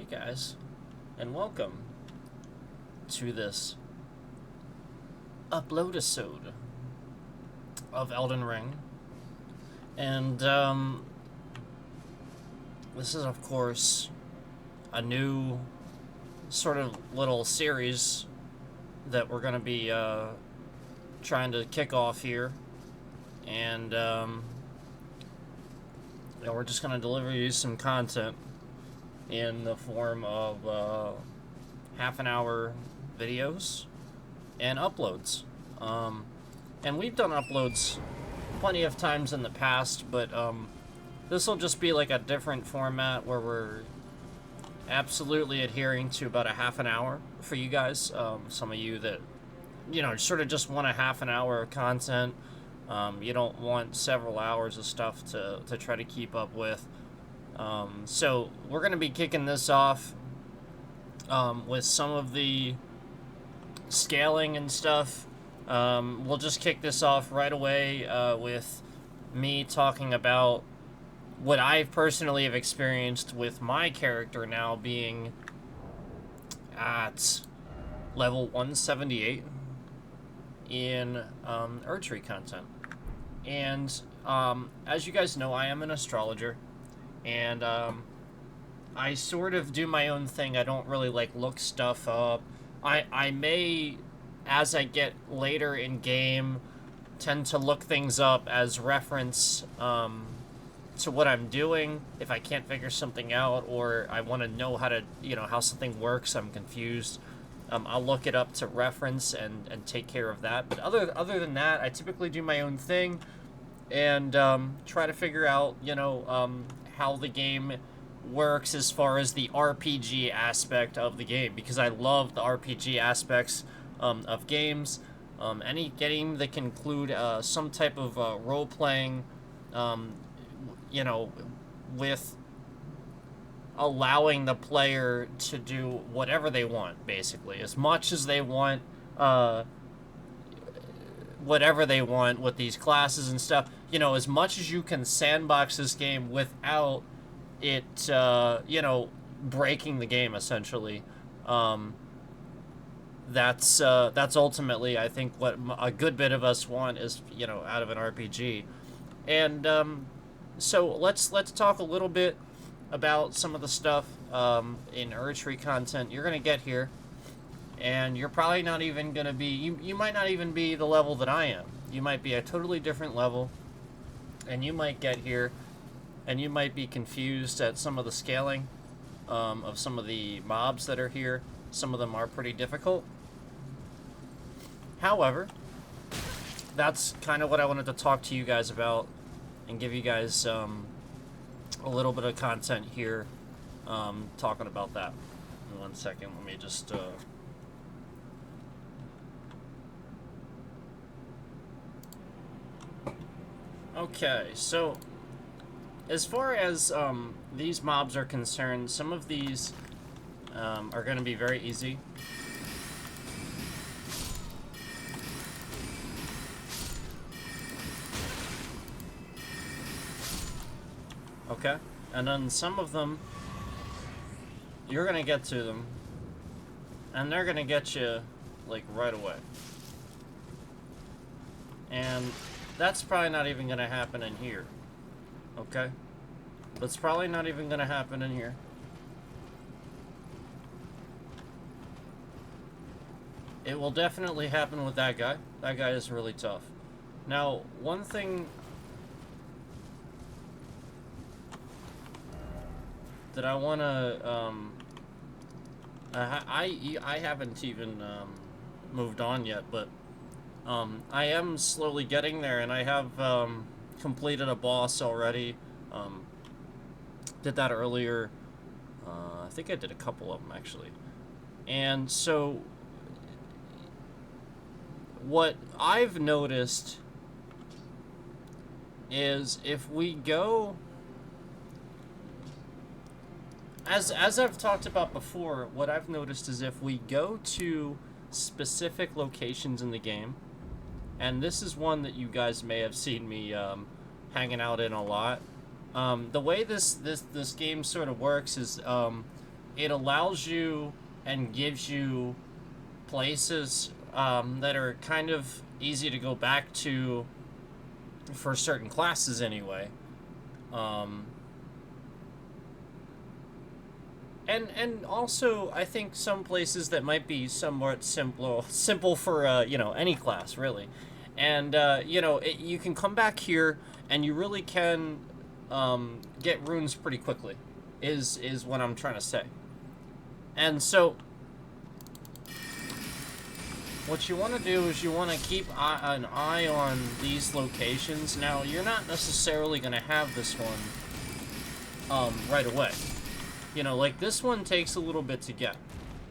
Hey guys, and welcome to this uploadisode of Elden Ring. And this is, of course, a new sort of little series that we're going to be trying to kick off here. And we're just going to deliver you some content in the form of half an hour videos and uploads. And we've done uploads plenty of times in the past, but this will just be like a different format where we're absolutely adhering to about a half an hour for you guys. Some of you that, sort of just want a half an hour of content. You don't want several hours of stuff to try to keep up with. So we're going to be kicking this off with some of the scaling and stuff. We'll just kick this off right away with me talking about what I personally have experienced with my character now being at level 178 in archery content. And as you guys know, I am an astrologer. And I sort of do my own thing. I don't really look stuff up. I may, as I get later in game, tend to look things up as reference to what I'm doing if I can't figure something out, or I want to know how to, how something works. I'm confused. I'll look it up to reference and take care of that. But other than that, I typically do my own thing and try to figure out, how the game works as far as the RPG aspect of the game, because I love the RPG aspects of games. Any game that can include some type of role-playing, with allowing the player to do whatever they want, basically. As much as they want, whatever they want with these classes and stuff. As much as you can sandbox this game without it, breaking the game, essentially. That's ultimately, I think, what a good bit of us want is, out of an RPG. And so let's talk a little bit about some of the stuff in archery content you're going to get here. And you're probably not even going to be, you might not even be the level that I am. You might be a totally different level. And you might get here, and you might be confused at some of the scaling of some of the mobs that are here. Some of them are pretty difficult. However, that's kind of what I wanted to talk to you guys about and give you guys a little bit of content here talking about that. In 1 second, let me just... Okay, so as far as these mobs are concerned, some of these are going to be very easy. Okay, and then some of them, you're going to get to them, and they're going to get you, right away. And that's probably not even going to happen in here. Okay? That's probably not even going to happen in here. It will definitely happen with that guy. That guy is really tough. Now, one thing that I want to... I haven't even moved on yet, but I am slowly getting there, and I have completed a boss already. Did that earlier. I think I did a couple of them, actually. And so, what I've noticed is if we go... As I've talked about before, what I've noticed is if we go to specific locations in the game, and this is one that you guys may have seen me hanging out in a lot. The way this game sort of works is it allows you and gives you places that are kind of easy to go back to for certain classes anyway. And also, I think some places that might be somewhat simple for, you know, any class, really. And, you know, you can come back here, and you really can get runes pretty quickly, is what I'm trying to say. And so, what you want to do is you want to keep an eye on these locations. Now, you're not necessarily going to have this one right away. You know, like, this one takes a little bit to get.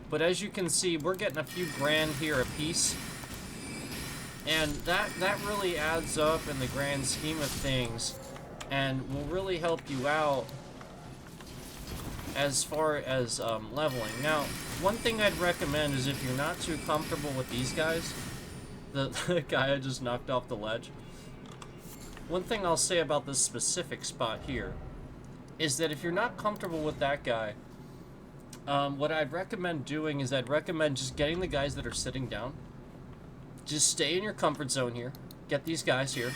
But as you can see, we're getting a few grand here a piece. And that really adds up in the grand scheme of things. And will really help you out as far as leveling. Now, one thing I'd recommend is if you're not too comfortable with these guys, the guy I just knocked off the ledge. One thing I'll say about this specific spot here is that if you're not comfortable with that guy, what I'd recommend doing is I'd recommend just getting the guys that are sitting down. Just stay in your comfort zone here. Get these guys here.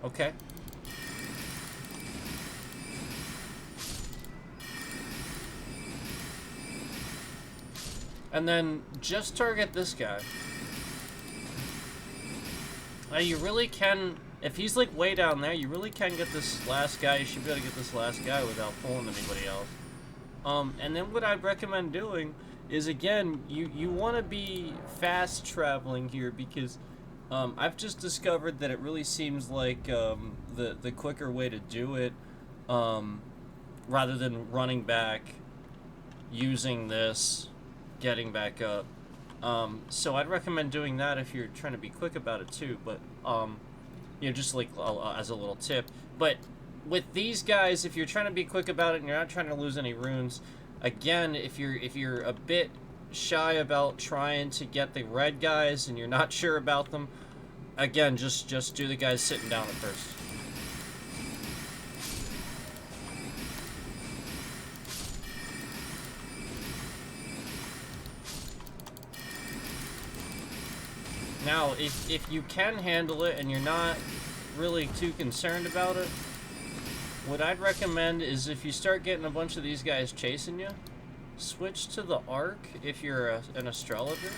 Okay. And then just target this guy. Now you really can, if he's like way down there, you really can get this last guy. You should be able to get this last guy without pulling anybody else. And then what I'd recommend doing is, again, you want to be fast traveling here, because I've just discovered that it really seems like the quicker way to do it, rather than running back, using this, getting back up. So I'd recommend doing that if you're trying to be quick about it too, but you know, just like as a little tip. But with these guys, if you're trying to be quick about it and you're not trying to lose any runes, again, if you're a bit shy about trying to get the red guys and you're not sure about them, again, just do the guys sitting down at first. Now, if you can handle it and you're not really too concerned about it, what I'd recommend is if you start getting a bunch of these guys chasing you, switch to the arc if you're an astrologer.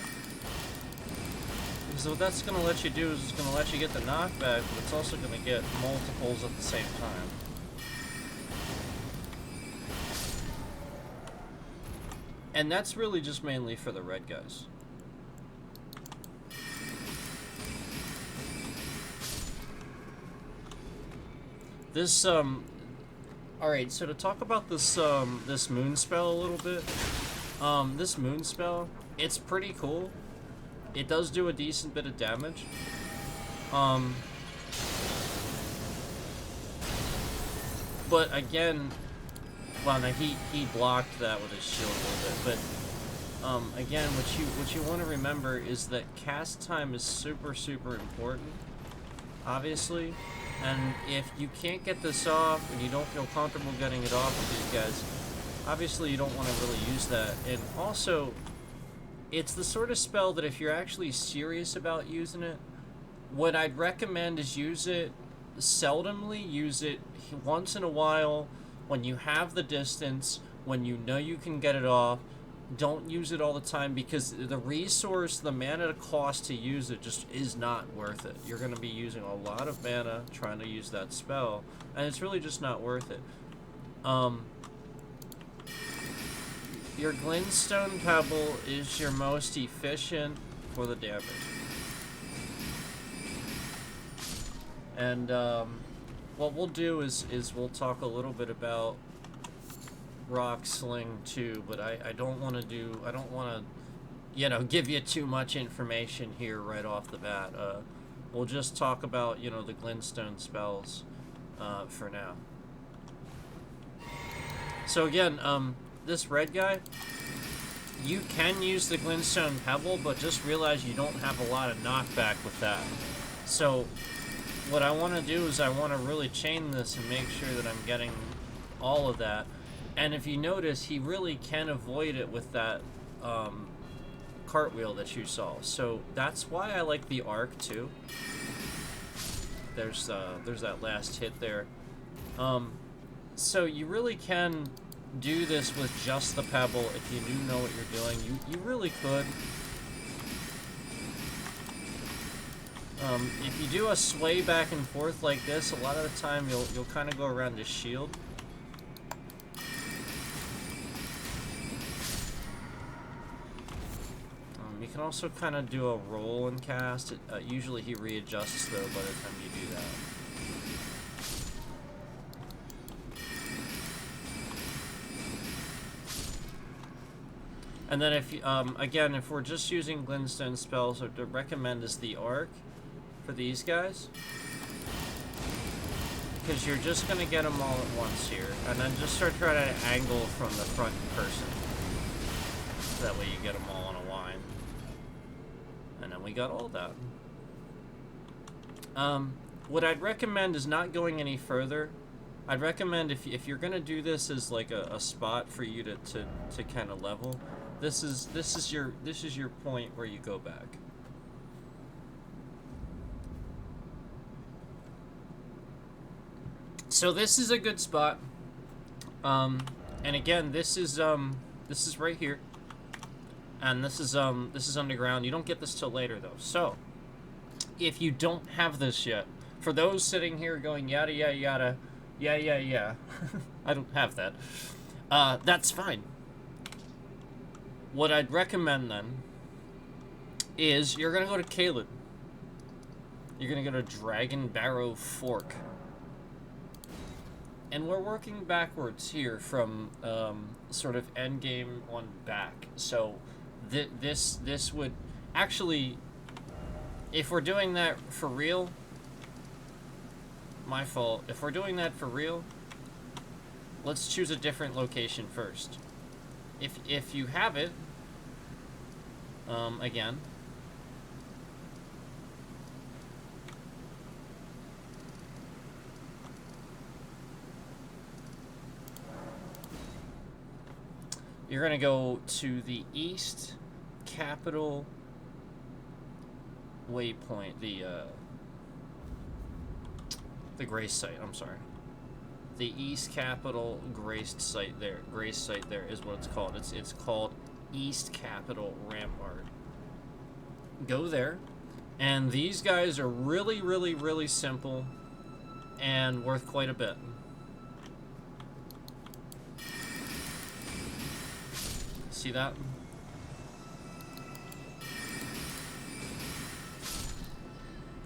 Because what that's going to let you do is it's going to let you get the knockback, but it's also going to get multiples at the same time. And that's really just mainly for the red guys. This, alright, so to talk about this, this moon spell a little bit, this moon spell, it's pretty cool. It does do a decent bit of damage. But again, well, now he blocked that with his shield a little bit, but, again, what you want to remember is that cast time is super important, obviously. And if you can't get this off and you don't feel comfortable getting it off with these guys, obviously you don't want to really use that. And also, it's the sort of spell that if you're actually serious about using it, what I'd recommend is use it seldomly, use it once in a while, when you have the distance, when you know you can get it off. Don't use it all the time, because the resource, the mana cost to use it just is not worth it. You're going to be using a lot of mana trying to use that spell, and it's really just not worth it. Your Glintstone Pebble is your most efficient for the damage. And what we'll do is we'll talk a little bit about Rock Sling too, but I don't want to you know, give you too much information here right off the bat. We'll just talk about, you know, the Glintstone spells for now. So again, this red guy, you can use the Glintstone Pebble, but just realize you don't have a lot of knockback with that. So what I want to do is I want to really chain this and make sure that I'm getting all of that. And if you notice, he really can avoid it with that cartwheel that you saw. So that's why I like the arc too. There's that last hit there. So you really can do this with just the pebble if you do know what you're doing. You really could. If you do a sway back and forth like this, a lot of the time you'll kind of go around his shield. You can also kind of do a roll and cast. Usually he readjusts though by the time you do that. And then if you, again, if we're just using Glintstone spells, what I'd recommend is the arc for these guys. Because you're just going to get them all at once here. And then just start trying to angle from the front person. That way you get them all in a line. And then we got all that. What I'd recommend is not going any further. I'd recommend if you're going to do this as like a spot for you to kind of level, this is your point where you go back. So this is a good spot. And again, this is right here. And this is underground. You don't get this till later though. So if you don't have this yet, for those sitting here going yada yada yada, yeah, I don't have that. That's fine. What I'd recommend then is you're gonna go to Caelid. You're gonna go to Dragon Barrow Fork. And we're working backwards here from sort of endgame on back. So this would actually, if we're doing that for real, my fault. If we're doing that for real, let's choose a different location first. If you have it, again, you're gonna go to the East Capital Waypoint, the Grace site. I'm sorry. The East Capital Grace site there. Grace site there is what it's called. It's called East Capital Rampart. Go there, and these guys are really, really, really simple and worth quite a bit. See that?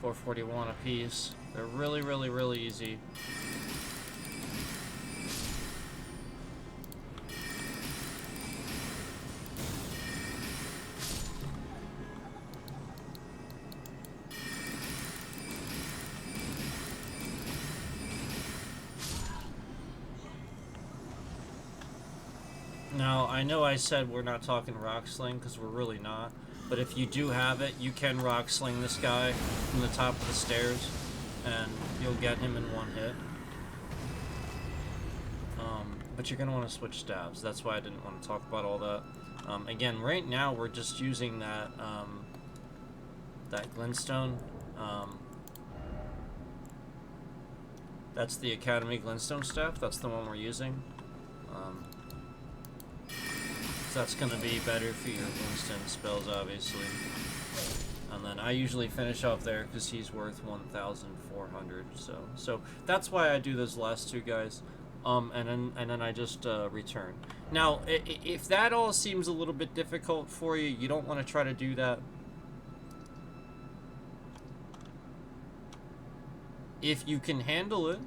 $441 a piece. They're really, really, really easy. Now, I know I said we're not talking rock sling, because we're really not. But if you do have it, you can rock sling this guy from the top of the stairs, and you'll get him in one hit. But you're going to want to switch stabs. That's why I didn't want to talk about all that. Again, right now we're just using that, that Glintstone. That's the Academy Glintstone staff. That's the one we're using. So that's going to be better for your Glintstone spells, obviously. And then I usually finish off there because he's worth 1,400. So that's why I do those last two guys. And then I just return. Now, if that all seems a little bit difficult for you, you don't want to try to do that. If you can handle it,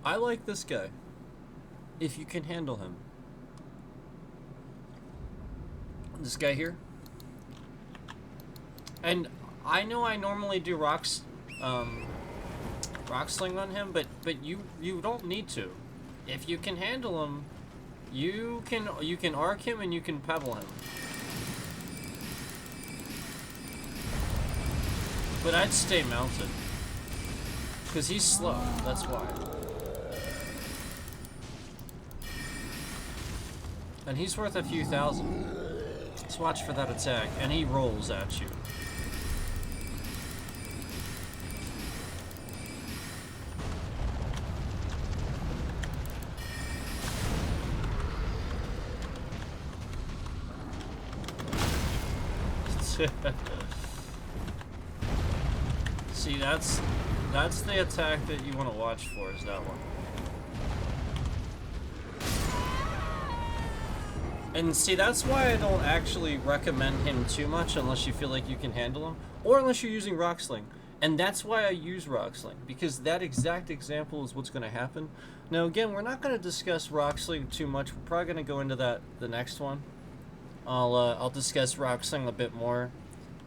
I like this guy. If you can handle him. This guy here. And I know I normally do rock sling on him, but you don't need to. If you can handle him, you can arc him and you can pebble him. But I'd stay mounted. Because he's slow, that's why. And he's worth a few thousand. Let's watch for that attack. And he rolls at you. See, that's the attack that you want to watch for, is that one. And see, that's why I don't actually recommend him too much unless you feel like you can handle him, or unless you're using Rock Sling. And that's why I use Rock Sling, because that exact example is what's going to happen. Now again, we're not going to discuss Rock Sling too much. We're probably going to go into that the next one. I'll discuss Rock Sling a bit more,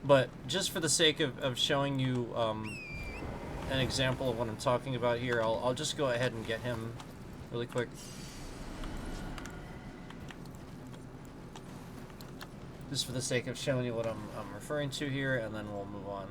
but just for the sake of showing you an example of what I'm talking about here, I'll just go ahead and get him really quick. Just for the sake of showing you what I'm referring to here, and then we'll move on.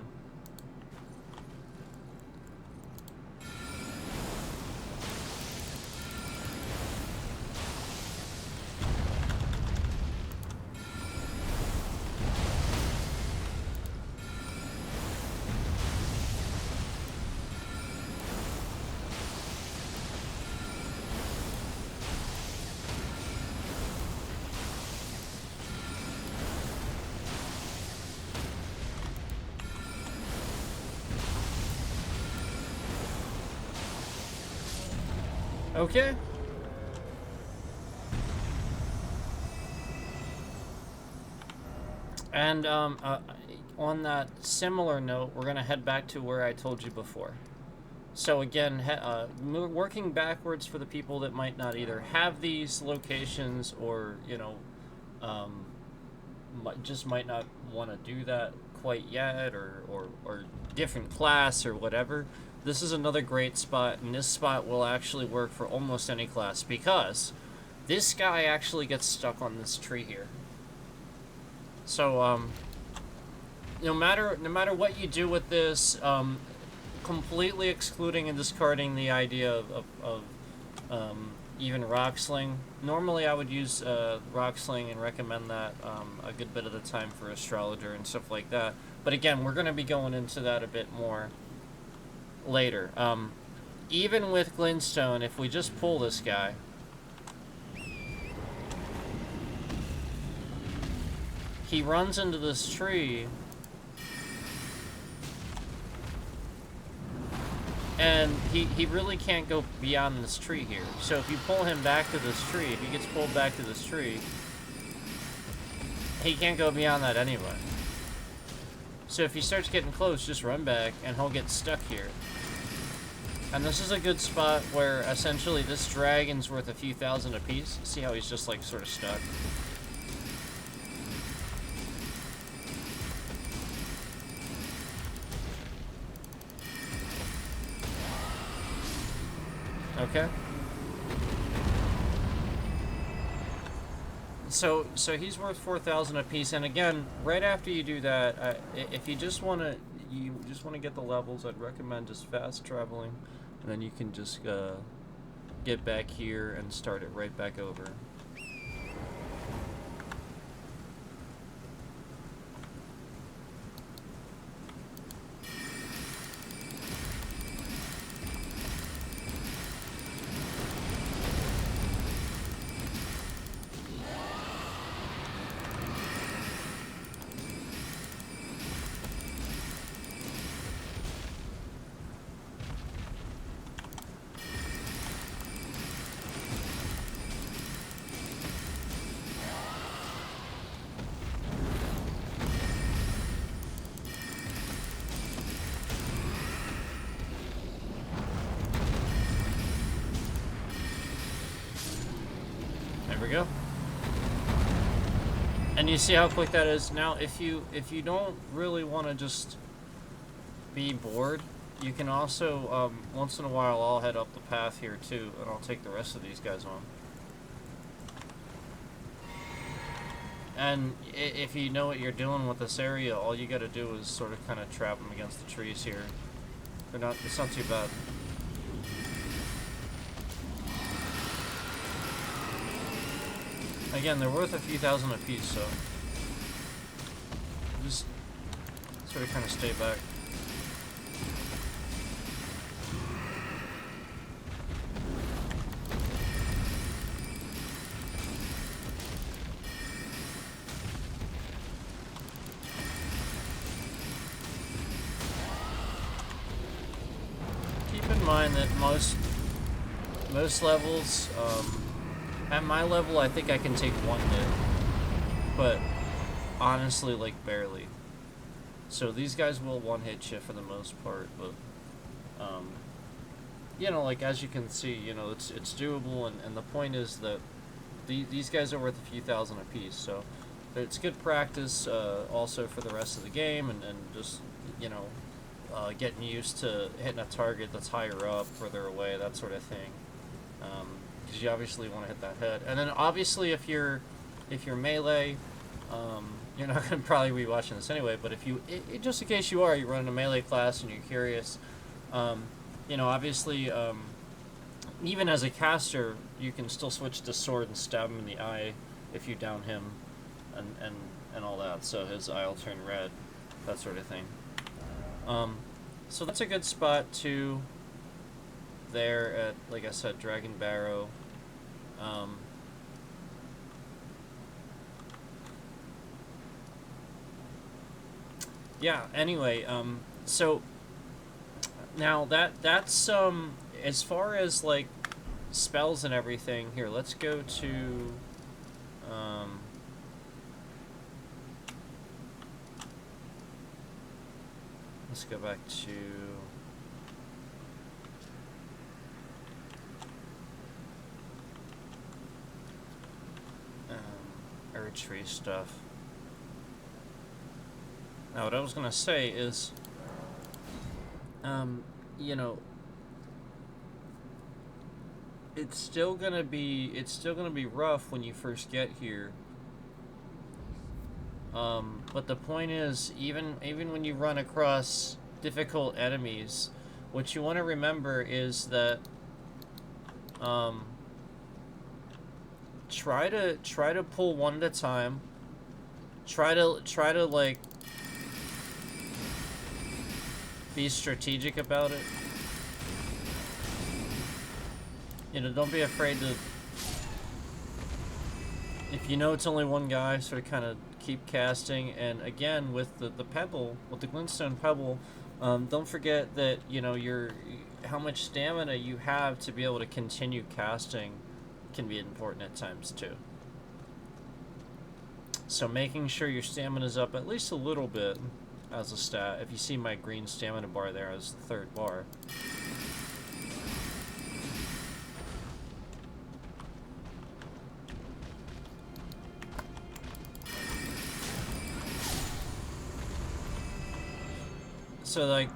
Okay. And on that similar note, we're gonna head back to where I told you before. So again, working backwards for the people that might not either have these locations or, you know, just might not want to do that quite yet, or different class or whatever. This is another great spot, and this spot will actually work for almost any class, because this guy actually gets stuck on this tree here. So, no matter what you do with this, completely excluding and discarding the idea of even Rock Sling. Normally I would use Rock Sling and recommend that a good bit of the time for Astrologer and stuff like that. But again, we're going to be going into that a bit more later. Even with Glintstone, if we just pull this guy, he runs into this tree, and he really can't go beyond this tree here. So if you pull him back to this tree, if he gets pulled back to this tree, he can't go beyond that anyway. So if he starts getting close, just run back, and he'll get stuck here. And this is a good spot where, essentially, this dragon's worth a few thousand apiece. See how he's just, like, sort of stuck? Okay. So he's worth 4,000 apiece, and again, right after you do that, if you just want to get the levels, I'd recommend just fast traveling, and then you can just get back here and start it right back over. There we go. And you see how quick that is. Now, if you don't really want to just be bored, you can also, once in a while, I'll head up the path here too, and I'll take the rest of these guys on. And if you know what you're doing with this area, all you gotta do is sort of kind of trap them against the trees here. It's not too bad. Again, they're worth a few thousand apiece, so just sort of kind of stay back. Keep in mind that most levels, at my level, I think I can take one hit, but honestly, like, barely. So these guys will one-hit you for the most part, but, you know, like, as you can see, you know, it's doable, and the point is that these guys are worth a few thousand apiece, so it's good practice, also for the rest of the game, and just, you know, getting used to hitting a target that's higher up, further away, that sort of thing. Because you obviously want to hit that head. And then obviously if you're melee, you're not going to probably be watching this anyway, but if you, just in case you are, you're running a melee class and you're curious, you know, obviously, even as a caster, you can still switch to sword and stab him in the eye if you down him, and all that, so his eye will turn red, that sort of thing. So that's a good spot to there at, like I said, Dragon Barrow. Yeah, anyway, so now that's as far as like spells and everything, here, let's go to let's go back to Erdtree stuff. Now, what I was gonna say is, you know, it's still gonna be rough when you first get here. But the point is, even when you run across difficult enemies, what you want to remember is that, try to pull one at a time. Try to like be strategic about it. You know, don't be afraid to, if you know it's only one guy, sort of kind of keep casting. And again, with the pebble, with the Glintstone pebble, don't forget that, you know, how much stamina you have to be able to continue casting can be important at times too. So making sure your stamina's up at least a little bit as a stat. If you see my green stamina bar there as the third bar. So, like,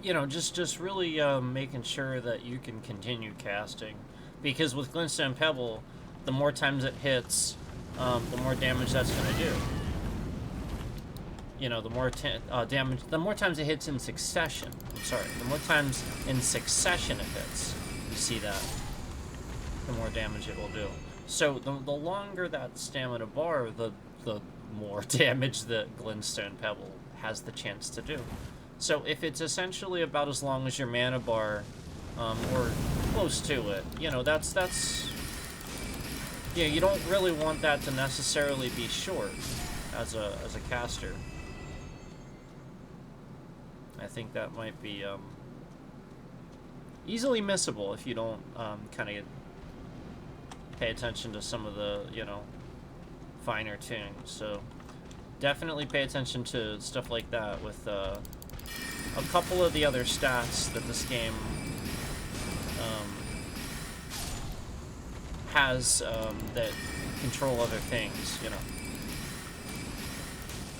you know, just really making sure that you can continue casting, because with Glintstone Pebble, the more times it hits, the more damage that's going to do. You know, the more damage, the more times it hits in succession. I'm sorry, the more times in succession it hits, you see that, the more damage it will do. So the longer that stamina bar, the more damage that Glintstone Pebble has the chance to do. So if it's essentially about as long as your mana bar, or close to it, you know, that's yeah, you don't really want that to necessarily be short as a caster. I think that might be easily missable if you don't kind of pay attention to some of the, you know, finer tunings. So definitely pay attention to stuff like that with a couple of the other stats that this game has that control other things, you know.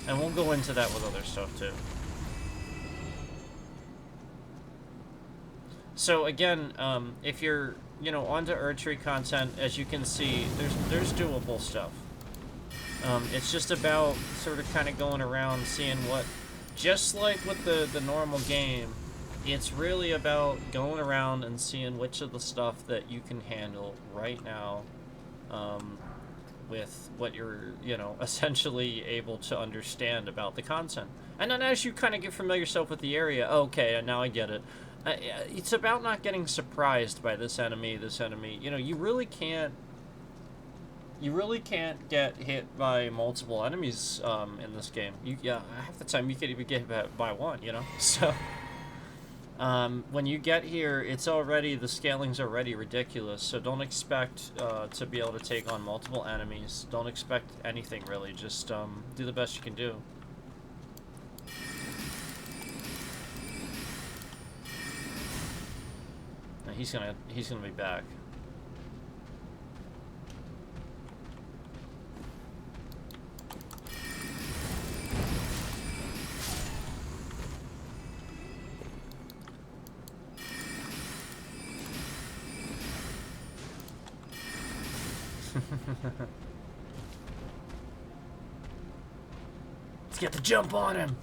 And we'll go into that with other stuff too. So again, if you're, you know, onto Erdtree content, as you can see, there's doable stuff. It's just about sort of kind of going around seeing what, just like with the normal game, it's really about going around and seeing which of the stuff that you can handle right now, with what you're, you know, essentially able to understand about the content. And then as you kind of get familiar yourself with the area, okay, now I get it. It's about not getting surprised by this enemy. You know, you really can't get hit by multiple enemies in this game. Half the time you can't even get hit by one, you know? So, when you get here, the scaling's already ridiculous, so don't expect to be able to take on multiple enemies. Don't expect anything, really. Just do the best you can do. Now, he's gonna be back. Let's get the jump on him.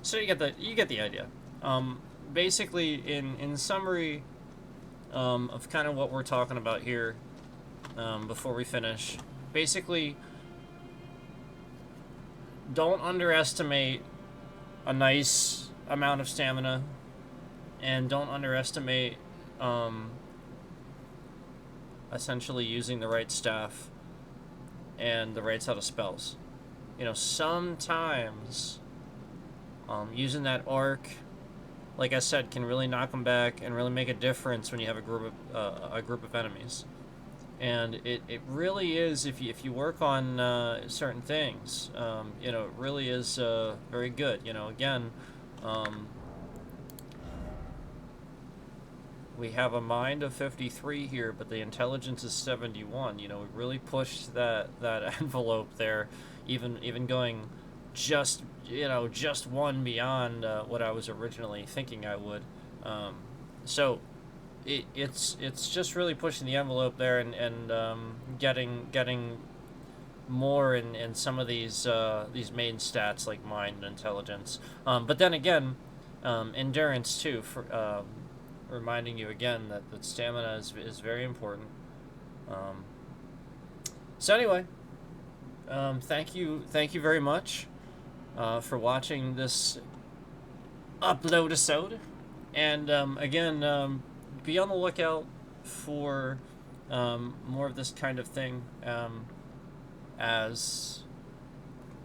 So you get the idea. Basically, in summary, of kind of what we're talking about here, before we finish, basically, don't underestimate a nice amount of stamina, and don't underestimate essentially using the right staff and the right set of spells. You know, sometimes using that arc, like I said, can really knock them back and really make a difference when you have a group of enemies. And it really is, if you work on certain things, you know, it really is very good. You know, again, we have a mind of 53 here, but the intelligence is 71. You know, we really pushed that envelope there, even going just one beyond what I was originally thinking I would. So it's just really pushing the envelope there, and getting more in some of these main stats like mind and intelligence. But then again, endurance too, for reminding you again that stamina is very important. So anyway, thank you very much for watching this upload-isode, and again, be on the lookout for more of this kind of thing as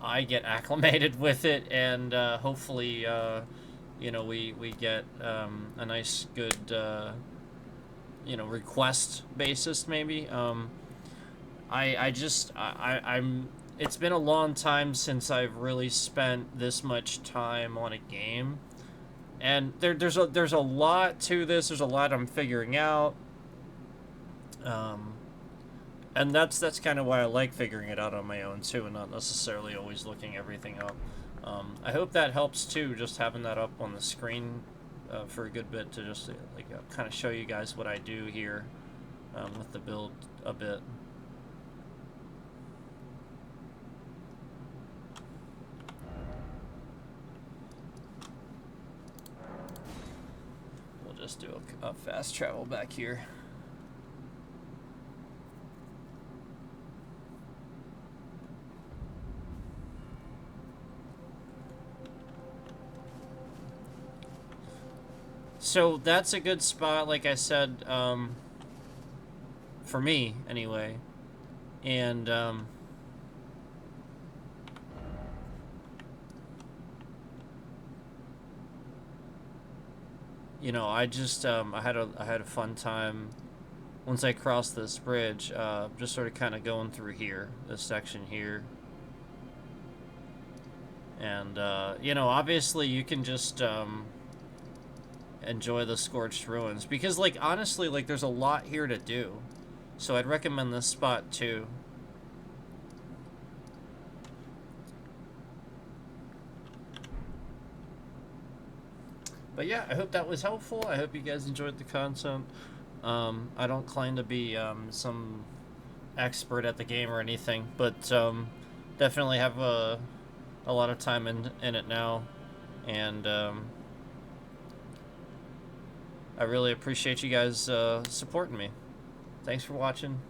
I get acclimated with it, and hopefully you know, we get a nice, good you know, request basis maybe. I'm it's been a long time since I've really spent this much time on a game, and there's a lot to this. There's a lot I'm figuring out, and that's kind of why I like figuring it out on my own too, and not necessarily always looking everything up. I hope that helps too, just having that up on the screen for a good bit, to just kind of show you guys what I do here with the build a bit. We'll just do a fast travel back here. So that's a good spot, like I said, for me anyway, and you know, I just I had a fun time once I crossed this bridge, just sort of kind of going through here, this section here, and you know, obviously you can just enjoy the Scorched Ruins, because, like, honestly, like, there's a lot here to do, so I'd recommend this spot too. But yeah, I hope that was helpful. I hope you guys enjoyed the content. I don't claim to be some expert at the game or anything, but definitely have a lot of time in it now, and I really appreciate you guys supporting me. Thanks for watching.